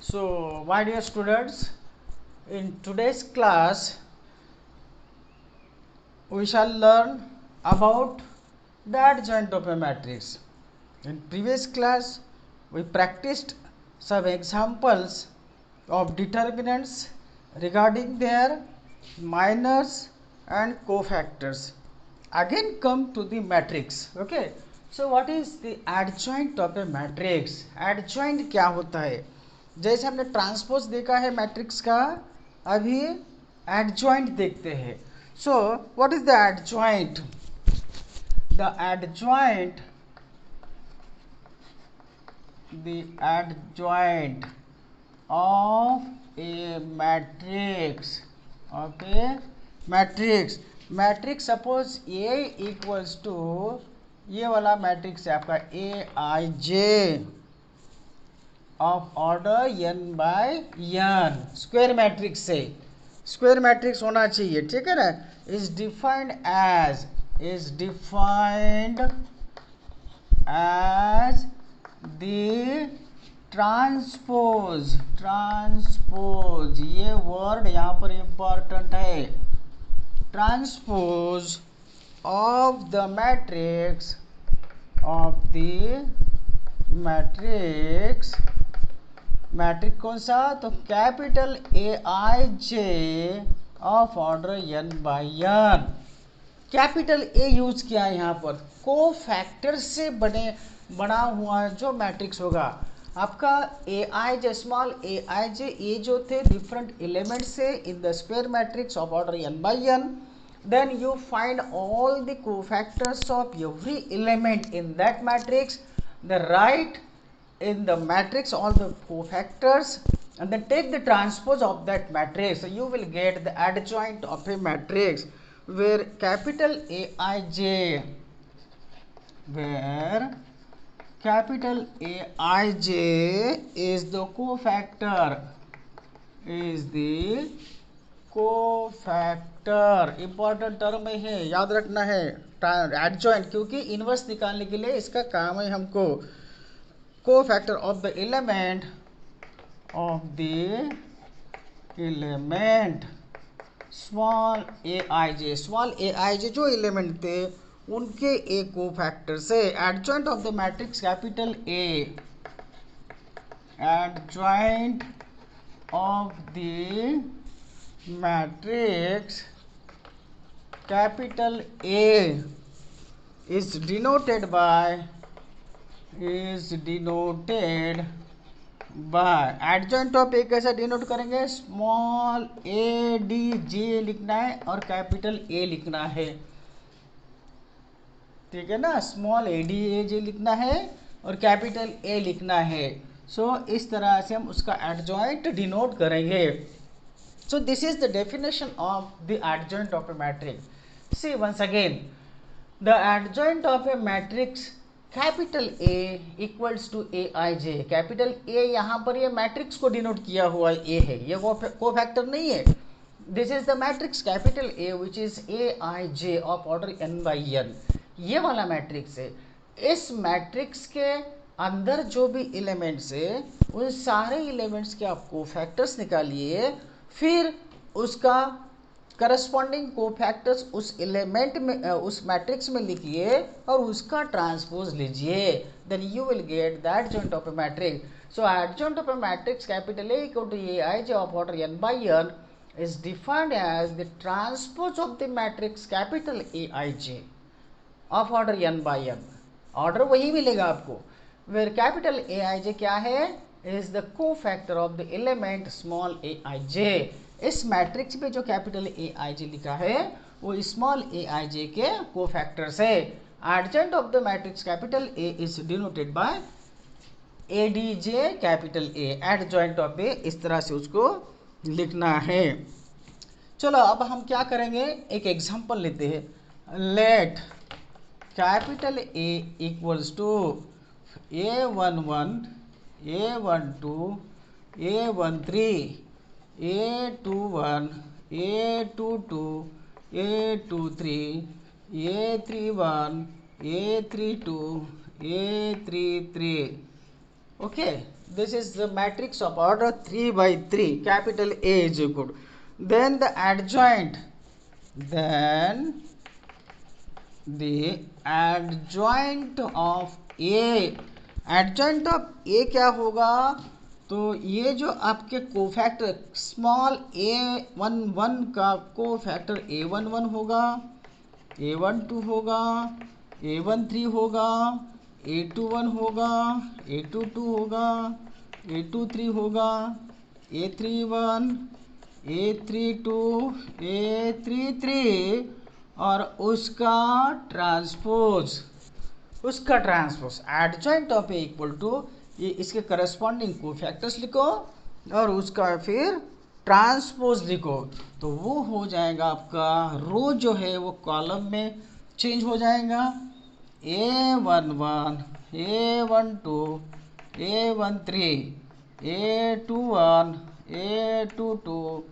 So, my dear students, in today's class, we shall learn about the adjoint of a matrix. In previous class, we practiced some examples of determinants regarding their minors and cofactors. Again, come to the matrix. Okay. So, what is the adjoint of a matrix? Adjoint क्या होता है? जैसे हमने transpose देखा है matrix का, अभी adjoint देखते हैं. So what is the adjoint? The adjoint of a matrix suppose A equals to ये वाला मैट्रिक्स है आपका A I J of order n by n, square matrix से, स्क्वायर मैट्रिक्स होना चाहिए, ठीक है ना. Is defined as the transpose, ये वर्ड यहाँ पर इंपॉर्टेंट है. Transpose of the matrix matrix कौन सा? तो capital A I J of order n by n. Capital A use किया है यहाँ पर. को फैक्टर से बना हुआ जो मैट्रिक्स होगा आपका A I J, small A I जे, ये जो थे डिफरेंट एलिमेंट्स से in the square matrix of order n by n. Then you find all the cofactors of every element in that matrix. The write in the matrix all the cofactors and then take the transpose of that matrix. So you will get the adjoint of a matrix where capital Aij, is the cofactor, important term है, याद रखना है adjoint, क्योंकि inverse निकालने के लिए इसका काम है हमको. Cofactor of the element small A I J जो एलिमेंट थे उनके ए को फैक्टर से. Adjoint of the matrix capital A, adjoint of the matrix capital A is denoted by adjoint of A कैसे denote करेंगे? Small ए D जे लिखना है और capital A लिखना है, ठीक है ना. स्मॉल ए डी ए जे लिखना है और कैपिटल ए लिखना है. सो इस तरह से हम उसका एडजॉइंट डिनोट करेंगे. So this is the definition of the adjoint of a matrix. See once again, the adjoint of a matrix capital A equals to Aij. Capital A यहाँ पर ये मैट्रिक्स को डिनोट किया हुआ A है, ये को फैक्टर नहीं है. This is the matrix capital A which is Aij of order n by n. ये वाला मैट्रिक्स है. इस मैट्रिक्स के अंदर जो भी एलिमेंट्स है उन सारे एलिमेंट्स के आप कोफैक्टर्स निकालिए, फिर उसका करस्पॉन्डिंग कोफैक्टर्स उस एलिमेंट में, उस मैट्रिक्स में लिखिए और उसका ट्रांसपोज लीजिए. Then you will get the adjoint of a matrix. So adjoint of a matrix capital A equal to A I J of order n by n is defined as the transpose of the matrix capital A I J of order n by n. Order वही मिलेगा आपको, where capital A I J क्या है? Is the cofactor of the element small A I J. इस matrix पे जो capital A I जे लिखा है वो स्मॉल ए आई जे के कोफैक्टर्स है. Adjoint of the matrix capital A is denoted by A D J capital A. Adjoint of A इस तरह से उसको लिखना है. चलो अब हम क्या करेंगे, एक एग्जांपल लेते हैं. Let capital A equals to A11, A12, A13, A21, A22, A23, A31, A32, A33. Okay, this is the matrix of order 3 by 3, capital A is equal to, then the adjoint of A, adjoint of A क्या होगा, तो ये जो आपके cofactor small A11 का cofactor A11 होगा, A12 होगा, A13 होगा, A21 होगा, A22 होगा, A23 होगा, A31, A32, A33 और उसका transpose adjoint of A equal to, ये इसके करस्पॉन्डिंग कोफैक्टर्स लिखो और उसका फिर ट्रांसपोज लिखो, तो वो हो जाएगा आपका रो जो है वो कॉलम में चेंज हो जाएगा, A11, A12, A13, A21, A22,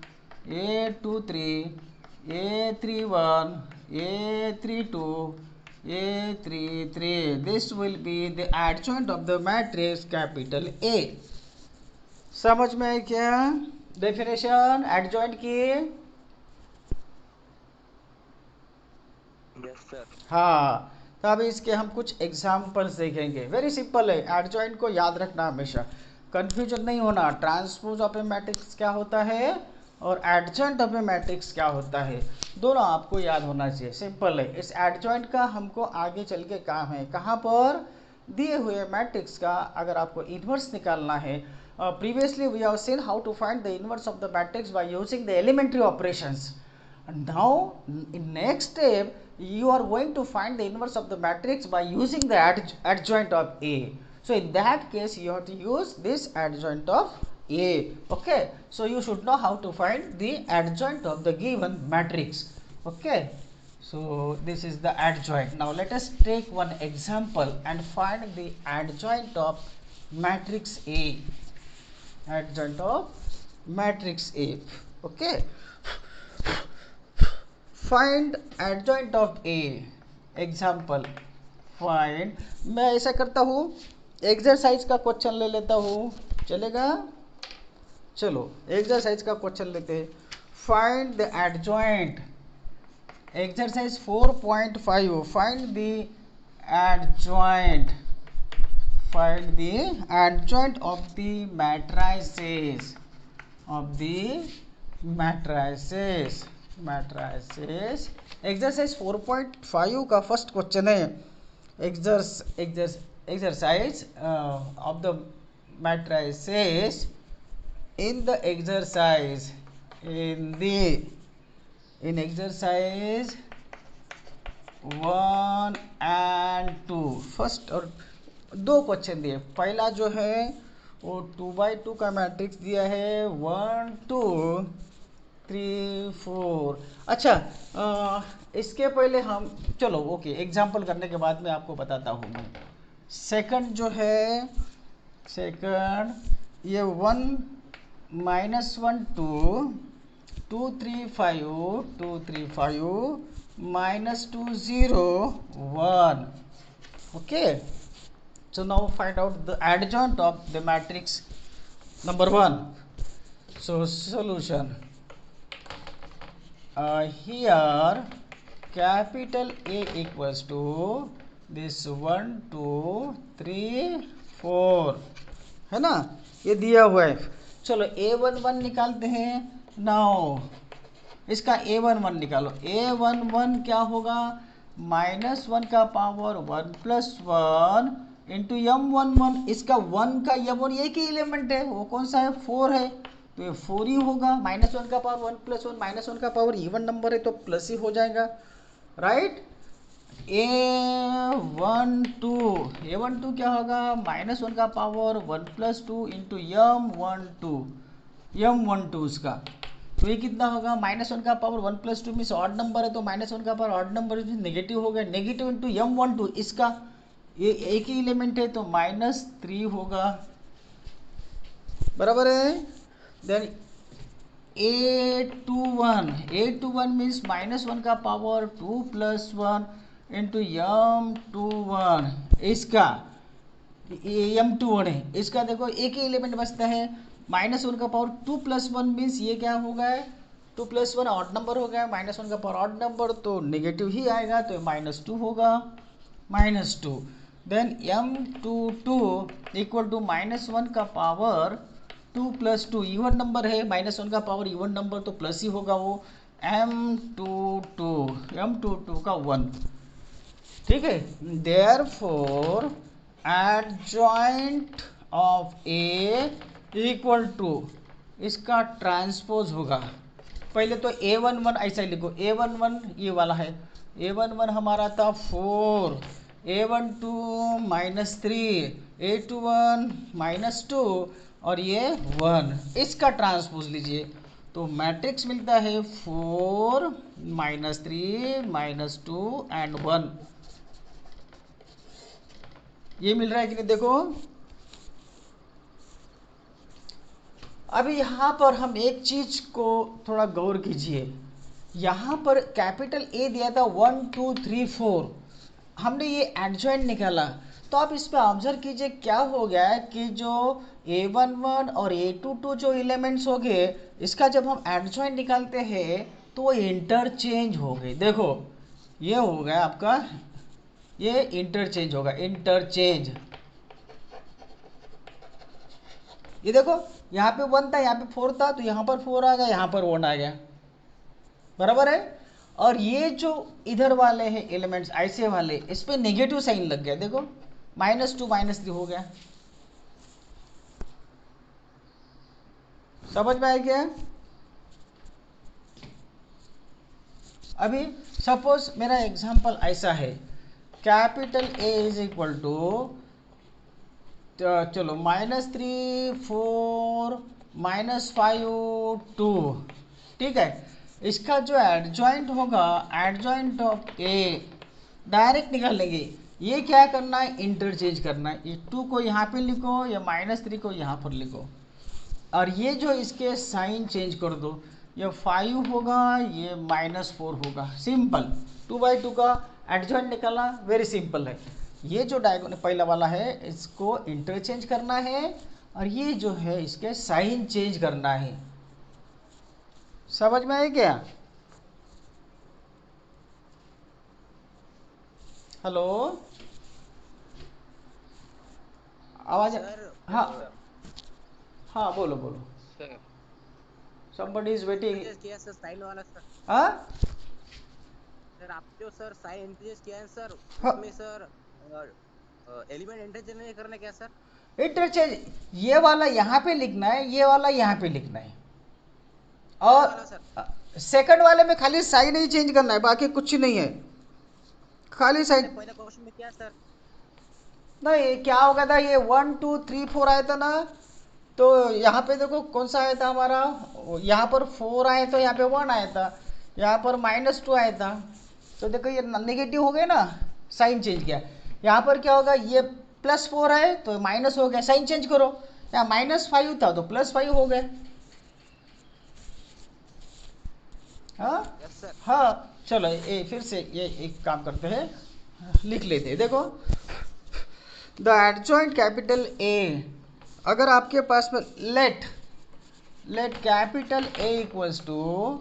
A23, A31, A32, A33. This will be the adjoint of the matrix capital A. समझ में आई क्या डेफिनेशन एडजॉइंट की? Yes sir. हाँ, तो अभी इसके हम कुछ एग्जाम्पल्स देखेंगे। वेरी सिंपल है, एडजॉइंट को याद रखना हमेशा, कंफ्यूजन नहीं होना। ट्रांसपोज ऑफ ए मैट्रिक्स क्या होता है और एडजॉइंट ऑफ ए मैट्रिक्स क्या होता है, दोनों आपको याद होना चाहिए। सिंपल है। इस एडजॉइंट का हमको आगे चल के काम है, कहाँ पर, दिए हुए मैट्रिक्स का अगर आपको इन्वर्स निकालना है। Previously we have seen how to find the inverse of the matrix by using the elementary operations. Now in next step you are going to find the inverse of the matrix by using the adjoint of A. So in that case you have to use this adjoint of A. Okay, so you should know how to find the adjoint of the given matrix. Okay, so this is the adjoint. Now let us take one example and find the adjoint of matrix A. Adjoint of matrix A. Okay, find adjoint of A. Example find, मैं ऐसा करता हूँ, exercise का question ले लेता हूँ, चलेगा? चलो एक्सरसाइज का क्वेश्चन लेते हैं। Find the adjoint, exercise 4.5, find the adjoint of the matrices, matrices. Exercise 4.5 का फर्स्ट क्वेश्चन है, exercise of the matrices in exercise 1 and 2। First और दो क्वेश्चन दिए, पहला जो है वो 2x2 का मैट्रिक्स दिया है, 1 2 3 4। अच्छा, इसके पहले हम, चलो ओके, एग्जाम्पल करने के बाद मैं आपको बताता हूँ। मैं सेकंड जो है, सेकंड ये 1 -1 2 2 3 5 2 3 5 -2 0 1। okay, so now find out the adjoint of the matrix number 1. So solution, here capital A equals to this 1 2 3 4 है ना, ये दिया हुआ है। चलो A11 निकालते हैं। नाउ इसका A11 निकालो। A11 क्या होगा, -1 का पावर 1 + 1 इंटू M11। इसका 1 का M1 एक ही एलिमेंट है, वो कौन सा है, 4 है, तो ये 4 ही होगा। -1 का पावर 1 + 1, -1 का पावर इवन नंबर है तो प्लस ही हो जाएगा, राइट। A12 क्या होगा, -1 का पावर 1 + 2 इंटू M12 इसका, तो ये कितना होगा, -1 का पावर 1 + 2 मीन्स ऑड नंबर है, तो -1 का पावर ऑड नंबर नेगेटिव हो गया, नेगेटिव इंटू M12, इसका ये एक ही एलिमेंट है तो -3 होगा, बराबर है। देन A21 मीन्स -1 का पावर 2 + 1 इंटू M21, इसका m21 है, इसका देखो एक ही एलिमेंट बचता है, -1 का पावर 2 + 1 मीन्स ये क्या हो गया, 2 + 1 ऑड नंबर हो गया, -1 का पावर ऑड नंबर तो नेगेटिव ही आएगा, तो -2 होगा, -2। देन m22 इक्वल टू -1 का पावर 2 + 2 इवन नंबर है, -1 का पावर इवन नंबर तो प्लस ही होगा वो, m22 का 1, ठीक है। Therefore adjoint of A equal to इसका ट्रांसपोज होगा, पहले तो a11 ऐसा ही लिखो, a11 ये वाला है, a11 हमारा था 4, a12 -3, a21 -2 और ये 1, इसका ट्रांसपोज लीजिए तो मैट्रिक्स मिलता है 4 -3 -2 एंड 1, ये मिल रहा है कि नहीं देखो। अभी यहाँ पर हम एक चीज को थोड़ा गौर कीजिए, यहाँ पर कैपिटल ए दिया था 1 2 3 4, हमने ये एडजॉइंट निकाला, तो आप इस पे ऑब्जर्व कीजिए क्या हो गया है कि जो a11 और a22 जो एलिमेंट्स हो गए, इसका जब हम एडजॉइंट निकालते हैं तो इंटरचेंज हो गए, देखो ये हो गया आपका, ये इंटरचेंज होगा, इंटरचेंज, ये देखो यहाँ पे 1 था, यहाँ पे 4 था, तो यहाँ पर 4 आ गया, यहाँ पर 1 आ गया, बराबर है। और ये जो इधर वाले हैं एलिमेंट्स ऐसे वाले, इस पे नेगेटिव साइन लग गया, देखो -2 -3 हो गया, समझ में आया क्या। अभी सपोज मेरा एग्जांपल ऐसा है, capital A is equal to, चलो -3 4 -5 2, ठीक है। इसका जो एडजॉइंट होगा, एडजॉइंट ऑफ ए डायरेक्ट निकाल लेंगे, ये क्या करना है, इंटरचेंज करना है, ये 2 को यहाँ पे लिखो या -3 को यहाँ पर लिखो, और ये जो इसके साइन चेंज कर दो, ये 5 होगा, ये -4 होगा, सिंपल, 2/2 का एडजॉइंट निकालना वेरी सिंपल है। ये जो डायगोनल पहला वाला है इसको इंटरचेंज करना है, और ये जो है इसके साइन चेंज करना है, समझ में आया क्या। हेलो, आवाज, हाँ हाँ बोलो बोलो, sir somebody is waiting, introduce किया सर साइन वाला सर, हाँ सर आप जो सर साइन इंट्रोड्यूस किया है सर, हाँ, उसमें सर एलिमेंट इंटरचेंज नहीं करना क्या सर। इंटरचेंज ये वाला यहाँ पे लिखना है, ये वाला यहाँ पे लिखना है, पहला वाला सर, और सेकंड वाले में खाली साइन ही चेंज करना है, बाकी कुछ नहीं है, खाली साइन। पहले क्वेश्चन में क्या सर, नहीं क्या हो गया था, ये 1 2 3 4 आया था ना, तो यहाँ पे देखो कौन सा आया था हमारा, यहाँ पर 4 आया था, यहाँ पे 1 आया था, यहाँ पर -2 आया था, तो देखो ये नेगेटिव हो गया ना, साइन चेंज किया, यहाँ पर क्या होगा, ये +4 है तो माइनस हो गया, साइन चेंज करो, यहाँ -5 था तो +5 हो गया, हाँ यस सर, हाँ। चलो ये फिर से ये एक काम करते हैं, लिख लेते हैं, देखो द एडजॉइंट कैपिटल ए, अगर आपके पास में let capital A equals to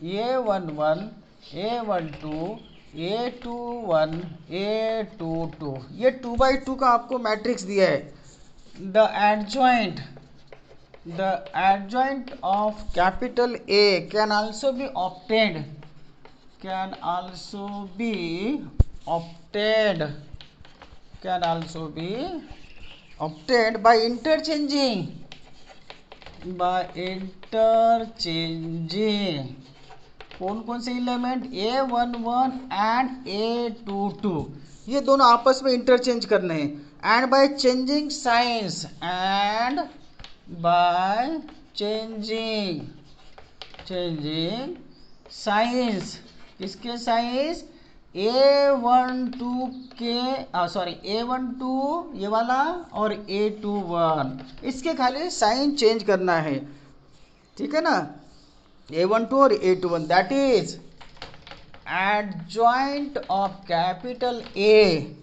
a11 a12 a21 a22, ये 2/2 का आपको मैट्रिक्स दिया है, the adjoint of capital A can also be obtained, can also be obtained by interchanging कौन कौन से एलिमेंट, a11 एंड a22, ये दोनों आपस में इंटरचेंज करने हैं, and by changing science, and by changing science, किसके साइंस, a12 के, a12 ये वाला और a21, इसके खाली साइन चेंज करना है, ठीक है ना, a12 और a21, that is adjoint of capital A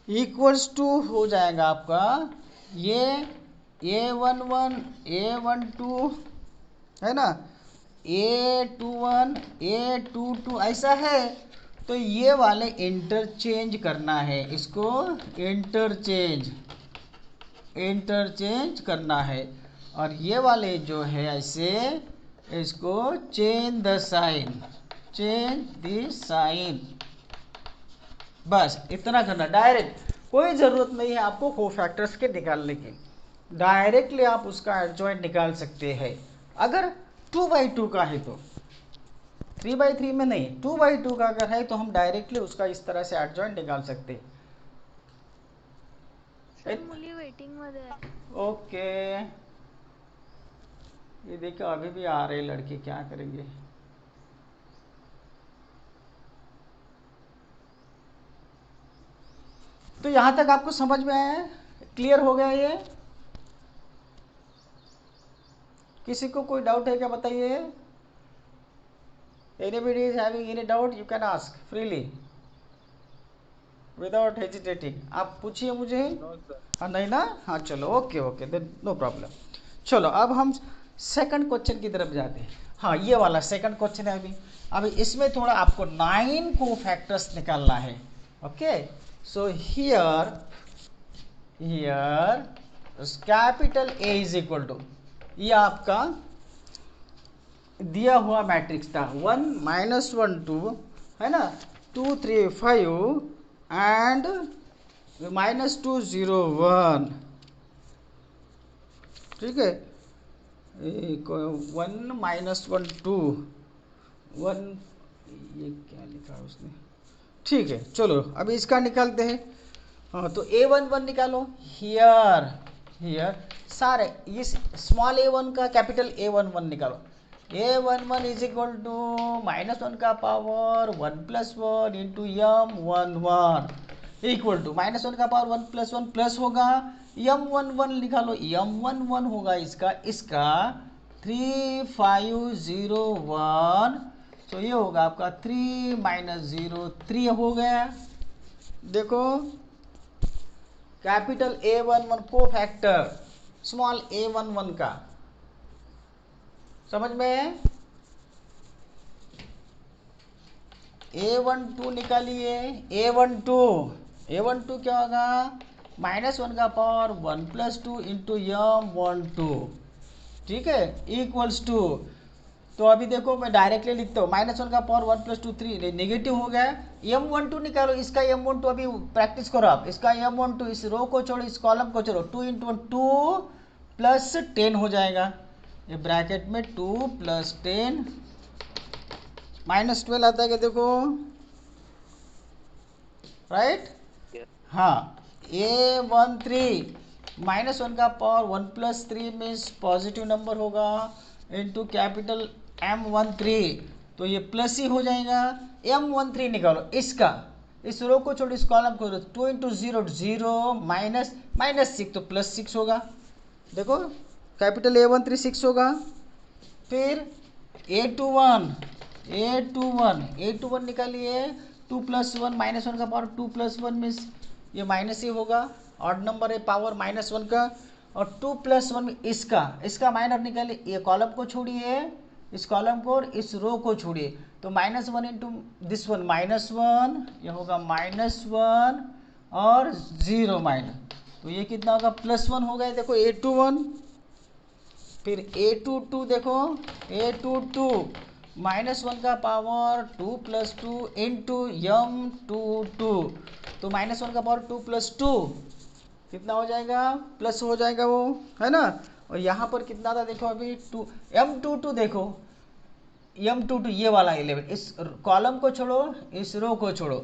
equals to हो जाएगा आपका ये A11 A12 है ना, A21 A22 ऐसा है। तो ये वाले इंटरचेंज करना है, इसको इंटरचेंज करना है। और ये वाले जो है ऐसे, इसको चेंज द साइन। बस इतना करना, डायरेक्ट कोई ज़रूरत नहीं है आपको कोफैक्टर्स के निकालने की, डायरेक्टली आप उसका एडजॉइंट निकाल सकते हैं। अगर 2/2 का है तो 3/3 में नहीं, 2/2 का अगर है तो हम डायरेक्टली उसका इस तरह से एडजॉइंट निकाल सकते हैं। सर मुली वेटिंग मध्ये आहे। ओके, ये देखो अभी भी आ रहे लड़के, क्या करेंगे। तो यहां तक आपको समझ में आया है, क्लियर हो गया ये? किसी को कोई डाउट है क्या, बताइए। Anybody is having any doubt, you can ask freely without hesitating। आप पूछिए मुझे। हाँ नहीं ना, हाँ चलो okay okay, then no problem. चलो अब हम सेकंड क्वेश्चन की तरफ जाते हैं। हाँ ये वाला सेकंड क्वेश्चन है। अभी इसमें थोड़ा आपको 9 कोफैक्टर्स निकालना है। Okay, so here capital A is equal to, ये आपका दिया हुआ मैट्रिक्स था 1 -1 2 है ना, 2 3 5 एंड -2 0 1। ठीक है, 1 -1 2 1, ये क्या लिखा है उसने। ठीक है चलो अभी इसका निकालते हैं। हाँ तो A11 निकालो। हियर सारे इस स्मॉल A1 का कैपिटल A11 निकालो। A11 इज इक्वल टू -1 का power 1 + 1 into M11 equal to -1 का पावर 1 + 1 प्लस होगा M11 निकालो। M11 होगा इसका 3501। तो ये होगा आपका 3 - 0 3 हो गया। देखो कैपिटल A11 को फैक्टर स्मॉल A11 का, समझ में? A12 निकालिए। A12 क्या होगा, -1 का पावर 1 + 2 इंटू M12। ठीक है, इक्वल्स टू, तो अभी देखो मैं डायरेक्टली लिखता हूँ, -1 का पावर 1 + 2 3 नेगेटिव हो गया। M12 निकालो, इसका M12 अभी प्रैक्टिस करो आप। इसका M12 इस रो को छोड़ो, इस कॉलम को छोड़ो, 2 × 1 2 + 10 हो जाएगा। ये ब्रैकेट में 2 + 10 -12 आता है क्या, देखो राइट। हाँ A13 -1 का पावर 1 + 3 मीन्स पॉजिटिव नंबर होगा इंटू कैपिटल M13, तो ये प्लस ही हो जाएगा। M13 निकालो, इसका इस रो को छोड़ो, इस कॉलम को, 2 × 0 0 -6 तो +6 होगा। देखो कैपिटल A13 6 होगा। फिर A21 निकालिए, 2 + 1 -1 का पावर 2 + 1 मीन्स ये माइनस ही होगा, ऑड नंबर है पावर -1 का। और 2 + 1 में इसका माइनर निकालिए, ये कॉलम को छोड़िए, इस कॉलम को और इस रो को छोड़िए, तो -1 इंटू दिस वन -1, ये होगा -1 और 0 माइनस, तो ये कितना होगा +1 हो गया। देखो A21, फिर A22 देखो, A22 -1 का पावर 2 + 2 इंटू M22, तो -1 का पावर 2 + 2 कितना हो जाएगा, प्लस हो जाएगा वो, है ना। और यहाँ पर कितना था देखो अभी 2 M22 देखो, M22 ये वाला 11, इस कॉलम को छोड़ो, इस रो को छोड़ो,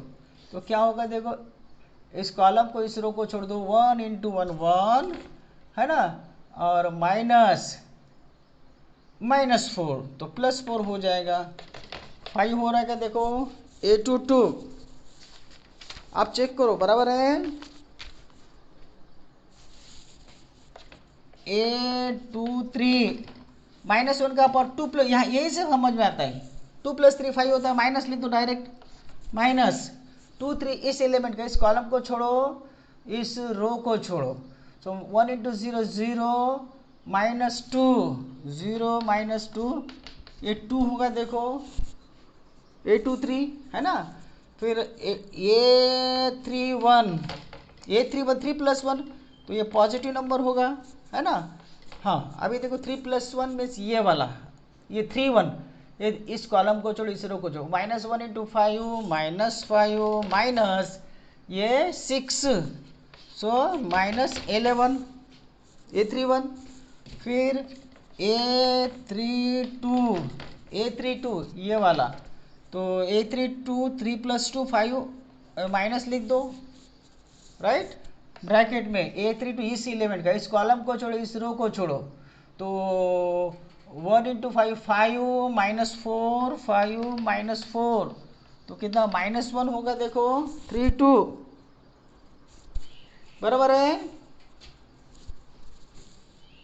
तो क्या होगा देखो, इस कॉलम को इस रो को छोड़ दो, 1 × 1 1 है ना, और -4 तो +4 हो जाएगा। 5 हो रहा है क्या, देखो A22 आप चेक करो, बराबर है। A23 -1 का पावर 2 + यहाँ यही से समझ में आता है, 2 + 3 5 होता है, माइनस लिख दो डायरेक्ट, -2 3 इस एलिमेंट का, इस कॉलम को छोड़ो, इस रो को छोड़ो। सो 1 इंटू 0 0 माइनस 2, 0 माइनस 2, ये 2 होगा देखो, A23 है ना। फिर A31, A31 3 प्लस 1, तो ये पॉजिटिव नंबर होगा, है ना। हाँ अभी देखो 3 प्लस 1 मीन्स ये वाला, ये 3 1, ये इस कॉलम को छोड़ो, इस रो को छोड़ो। माइनस 1 इंटू 5 माइनस 5 माइनस ये 6, सो माइनस 11, A31। फिर A32 ये वाला, तो A32 3 प्लस 2 5, माइनस लिख दो, राइट, ब्रैकेट में A32 इस एलिमेंट का, इस कॉलम को छोड़ो, इस रो को छोड़ो, तो 1 इंटू 5 5 माइनस 4 5 माइनस 4, तो कितना माइनस 1 होगा देखो, 3 2, बराबर है।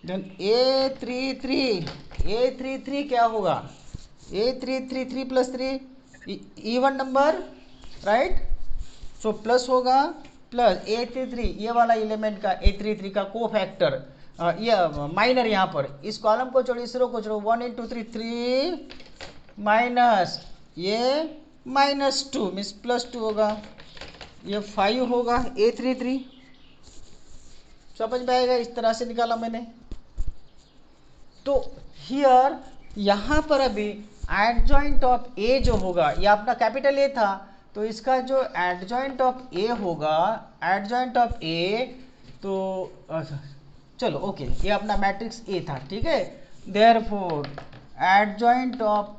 देन A33 क्या होगा, A33 3 plus 3 even number, right, so plus होगा, प्लस A33 ये वाला एलिमेंट का, A33 का को फैक्टर, ये माइनर यहाँ पर, इस कॉलम को छोड़ो, इस रो को छोड़ो, 1 इंटू 3 3 माइनस ये माइनस 2 मीन्स प्लस 2 होगा, ये 5 होगा A33। समझ में आएगा, इस तरह से निकाला मैंने। तो हियर यहाँ पर अभी एडजॉइंट ऑफ ए जो होगा, ये अपना कैपिटल ए था, तो इसका जो एडजॉइंट ऑफ ए होगा, एडजॉइंट ऑफ ए, तो चलो ओके, ये अपना मैट्रिक्स ए था, ठीक है। Therefore adjoint of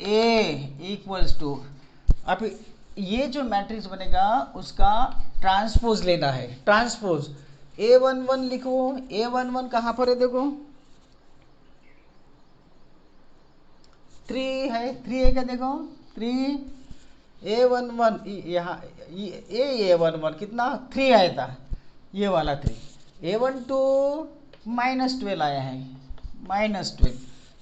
A equals to, अब ये जो मैट्रिक्स बनेगा उसका ट्रांसपोज लेना है, ट्रांसपोज A11 लिखो, A11 कहाँ पर है देखो, 3 है, 3 है क्या देखो, 3 A11 यहाँ A11 कितना 3 आया था, ये वाला 3, A12 माइनस 12 आया है, माइनस 12,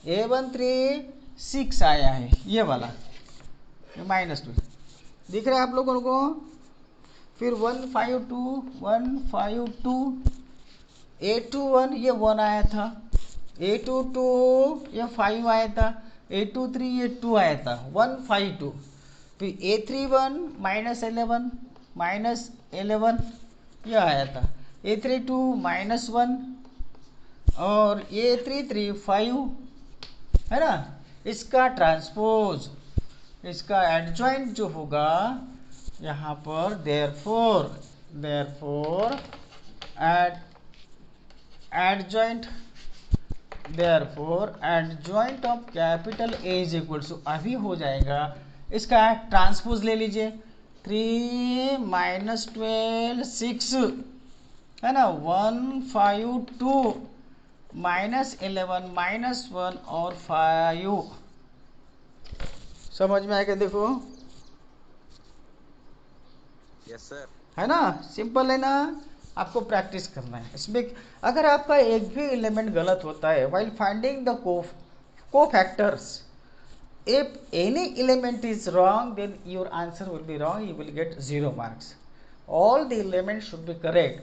A13 6 आया है, ये वाला माइनस 12, दिख रहा है आप लोगों को। फिर 152 A21 ये 1 आया था, A22 ये 5 आया था, A23 ये 2 आया था, 152। फिर A31 माइनस 11 ये आया था, A32 माइनस 1, और A33 5, है ना। इसका ट्रांसपोज, इसका एडजॉइंट जो होगा यहाँ पर, therefore adjoint of capital A is equals to, अभी हो जाएगा, इसका ट्रांसपोज ले लीजिए, 3 माइनस 12 6, है ना, 152 माइनस 11 माइनस 1 और 5, समझ में आएगा देखो, यस सर। है ना, सिंपल है ना। आपको प्रैक्टिस करना है इसमें। अगर आपका एक भी एलिमेंट गलत होता है व्हाइल फाइंडिंग द को factors, if any element is wrong then your answer will be wrong, you will get 0 marks, all the elements should be correct।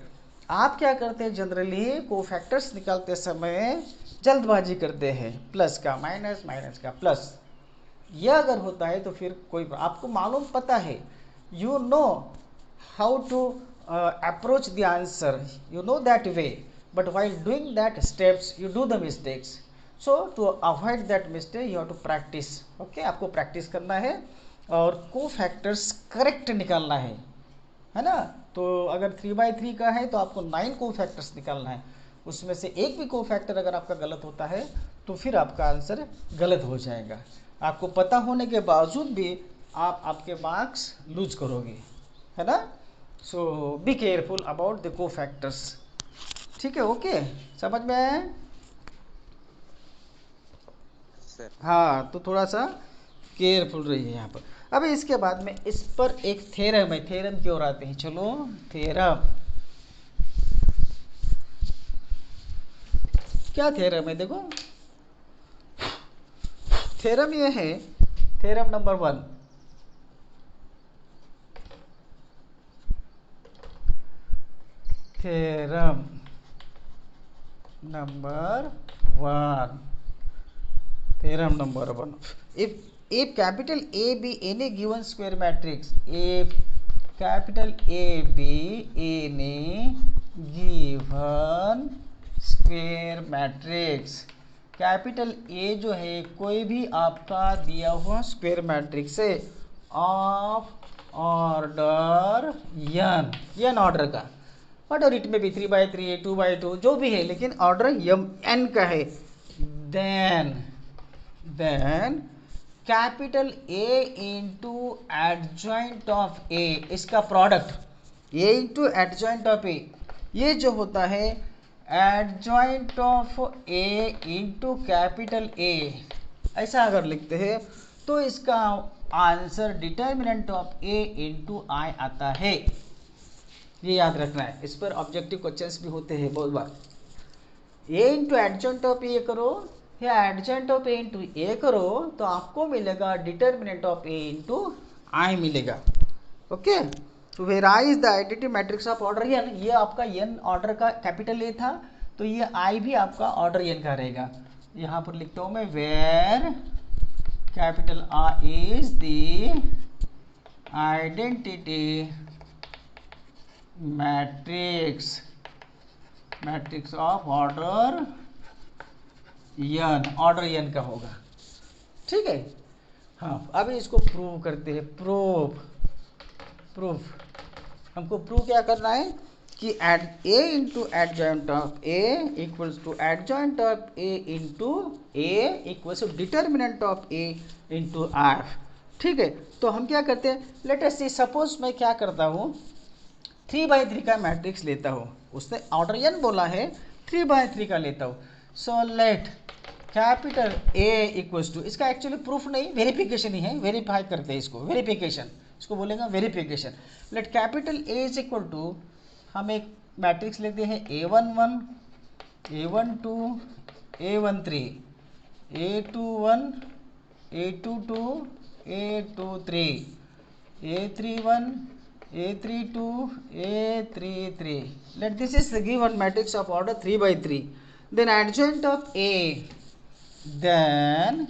आप क्या करते हैं जनरली, को फैक्टर्स निकालते समय जल्दबाजी करते हैं, प्लस का माइनस, माइनस का प्लस, यह अगर होता है तो फिर कोई, आपको मालूम पता है, you know how to approach the answer, you know that way, but while doing that steps you do the mistakes, so to avoid that mistake you have to practice, okay, आपको प्रैक्टिस करना है और को factors correct निकालना है ना। तो अगर 3/3 का है तो आपको 9 को फैक्टर्स निकालना है, उसमें से एक भी को फैक्टर अगर आपका गलत होता है तो फिर आपका आंसर गलत हो जाएगा। आपको पता होने के बावजूद भी आप आपके मार्क्स लूज करोगे, है ना। सो बी केयरफुल अबाउट द को फैक्टर्स, ठीक है, ओके, समझ में आया। सर हाँ, तो थोड़ा सा केयरफुल रहिए यहाँ पर। अभी इसके बाद में इस पर एक थ्योरम है, थ्योरम की ओर आते हैं, चलो थ्योरम, क्या थ्योरम है देखो, थ्योरम ये है, theorem number 1, theorem number 1. Theorem number 1. If capital A be any given square matrix, if capital A be any given square matrix, capital A जो है कोई भी आपका दिया हुआ स्क्वायर मैट्रिक्स है ऑफ ऑर्डर एन ऑर्डर का, वट और इट में भी 3/3 2/2 जो भी है, लेकिन ऑर्डर एन का है, then capital A into adjoint of A, इसका product A into adjoint of A, ये जो होता है adjoint of A into capital A, ऐसा अगर लिखते हैं तो इसका answer determinant of A into I आता है. ये याद रखना है, इस पर ऑब्जेक्टिव क्वेश्चंस भी होते हैं बहुत बार. A into adjoint of A करो या adjoint of A into A करो तो आपको मिलेगा determinant of A into I मिलेगा. ओके, तो where I is the identity matrix of order n, ये आपका एन ऑर्डर का कैपिटल ए था, तो ये आई भी आपका ऑर्डर एन का रहेगा. यहाँ पर लिखता हूँ मैं where capital R is the identity matrix of order n, order N का होगा. ठीक है, हाँ. अभी इसको प्रूव करते हैं. प्रूफ हमको प्रूव क्या करना है कि A into adjoint of A equals to adjoint of A into A equals to determinant of A into F. ठीक है, तो हम क्या करते हैं, लेट अस सी, सपोज मैं क्या करता हूँ 3/3 का मैट्रिक्स लेता हूँ, उसने ऑर्डर एन बोला है 3/3 का लेता हूँ. So let capital A equals to, इसका एक्चुअली प्रूफ नहीं वेरिफिकेशन ही है, वेरीफाई करते हैं इसको, वेरिफिकेशन इसको बोलेगा verification. Let capital A is equal to, हम एक मैट्रिक्स लेते हैं A11 A12 A13 A21 A22 A23 A31 A32 A33. let this is the given matrix of order 3/3. then adjoint of A, then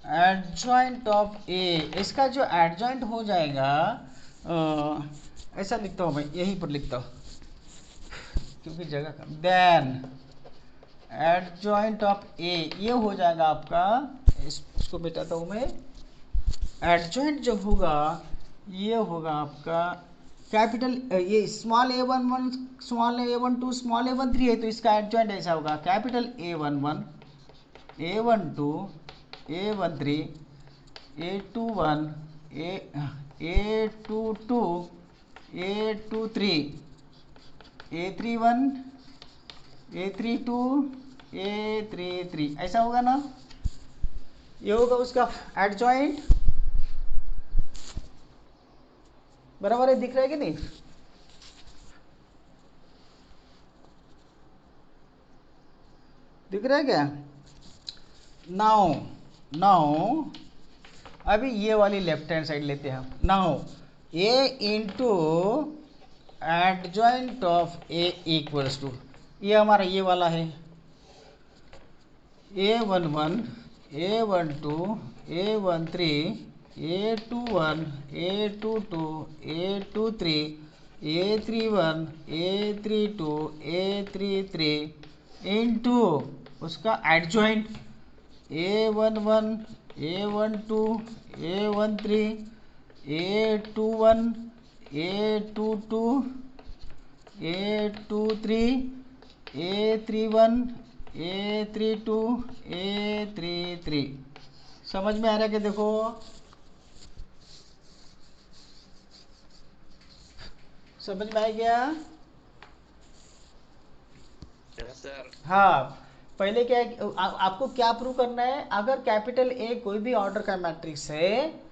adjoint of A, इसका जो adjoint हो जाएगा, ऐसा लिखता हूँ मैं, यहीं पर लिखता हूँ क्योंकि जगह कम. देन एडजॉइंट ऑफ ए ये हो जाएगा आपका, इसको मिटाता हूँ मैं. एडजॉइंट जो होगा ये होगा आपका कैपिटल, ये small a11 small a12 small a13 है, तो इसका एडजॉइंट ऐसा होगा capital A11 A12 A13 A21 A22 A23 A31 A32 A33, ऐसा होगा ना. ये होगा उसका एडजॉइंट. बराबर है, दिख रहा है कि नहीं? दिख रहा है क्या? नाउ अभी ये वाली लेफ्ट हैंड साइड लेते हैं हम. Now A into adjoint of A equals to, ये हमारा ये वाला है A11 A12 A13 A21 A22 A23 A31 A32 A33 into उसका adjoint A11 A12 A13 A21 A22 A23 A31 A32 A33. समझ में आ रहा है कि देखो, समझ में आ गया? सर हाँ. पहले क्या है, आपको क्या प्रूव करना है, अगर कैपिटल ए कोई भी ऑर्डर का मैट्रिक्स है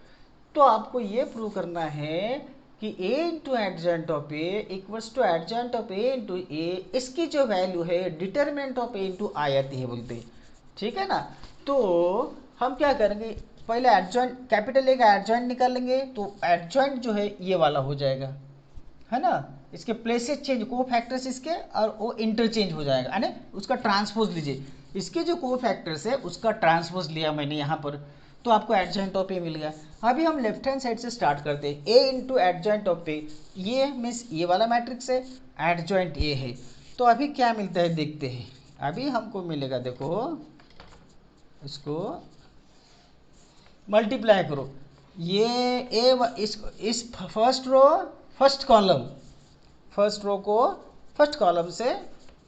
तो आपको ये प्रूव करना है कि A into adjoint of A equals to adjoint of A into A, इसकी जो वैल्यू है determinant of A into I आती है बोलते हैं. ठीक है ना. तो हम क्या करेंगे, पहले एडजॉइंट कैपिटल ए का एडजॉइंट निकालेंगे, तो एडजॉइंट जो है ये वाला हो जाएगा, है ना. इसके प्लेसेस चेंज, को फैक्टर्स इसके और वो इंटरचेंज हो जाएगा, यानी उसका ट्रांसपोज लीजिए, इसके जो को फैक्टर्स है उसका ट्रांसपोज लिया मैंने यहाँ पर, तो आपको एडजॉइंट ऑफ ए मिल गया। अभी हम लेफ्ट हैंड साइड से स्टार्ट करते हैं, ए इंटू एडजॉइंट ऑफ ए, ये मीन्स ये वाला मैट्रिक्स है, एडजॉइंट ए है। तो अभी क्या मिलता है देखते हैं, अभी हमको मिलेगा, देखो इसको मल्टीप्लाई करो, ये इस first row first column, first row को फर्स्ट कॉलम से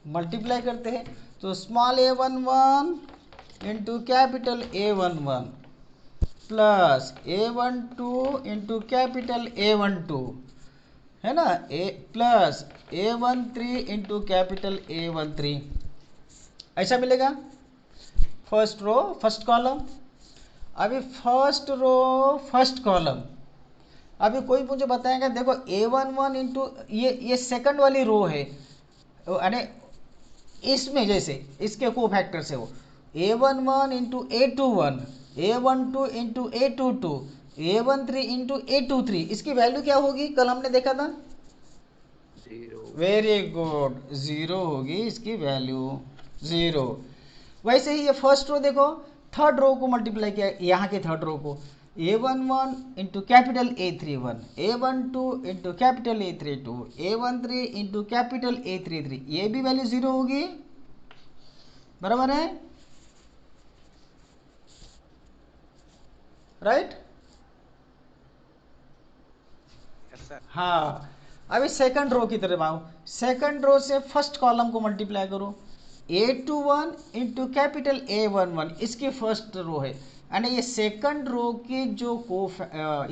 मल्टीप्लाई करते हैं, तो small a11 into capital A11 plus A12 into capital A12 है ना, ए plus A13 into capital A13, ऐसा मिलेगा फर्स्ट रो फर्स्ट कॉलम। अभी फर्स्ट रो फर्स्ट कॉलम, अभी कोई मुझे बताएगा, देखो A11 इंटू ये सेकंड वाली रो है, यानी इसमें जैसे इसके को फैक्टर्स है वो A11 into A21, A12 into A22, A13 into A23, इसकी वैल्यू क्या होगी, कल हमने देखा था 0। वेरी गुड, 0 होगी इसकी वैल्यू 0। वैसे ही ये फर्स्ट रो देखो, थर्ड रो को मल्टीप्लाई किया, यहाँ के थर्ड रो को A11 into capital A31, A12 into capital A32, A13 into capital A33, ये भी वैल्यू 0 होगी, बराबर है, राइट? Yes sir. हाँ, अभी सेकंड रो की तरफ आओ, सेकंड रो से फर्स्ट कॉलम को मल्टीप्लाई करो, A21 इंटू कैपिटल A11, इसकी फर्स्ट रो है, यानी ये सेकंड रो के जो को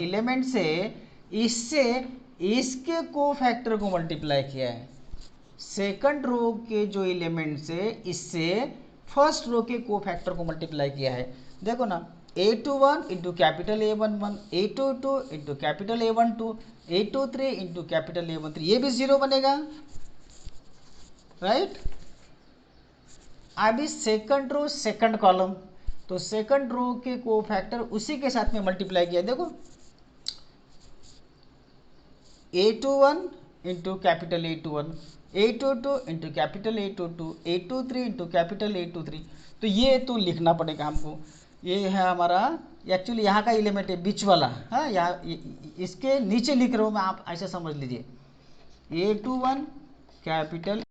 एलिमेंट्स है, इससे इसके को फैक्टर को मल्टीप्लाई किया है, सेकंड रो के जो एलिमेंट्स है इससे फर्स्ट रो के को फैक्टर को मल्टीप्लाई किया है। देखो ना, A21 into capital A11, A22 into capital A12, A23 into capital A13, ये भी 0 बनेगा, राइट? अभी सेकंड रो सेकंड कॉलम, तो सेकंड रो के को फैक्टर उसी के साथ में मल्टीप्लाई किया, देखो A21 into capital A21, A22 into capital A22, A23 into capital A23, तो ये तो लिखना पड़ेगा हमको, ये है हमारा एक्चुअली यहाँ का एलिमेंट है बीच वाला, हाँ यहाँ इसके नीचे लिख रहा हूँ मैं, आप ऐसे समझ लीजिए A21 कैपिटल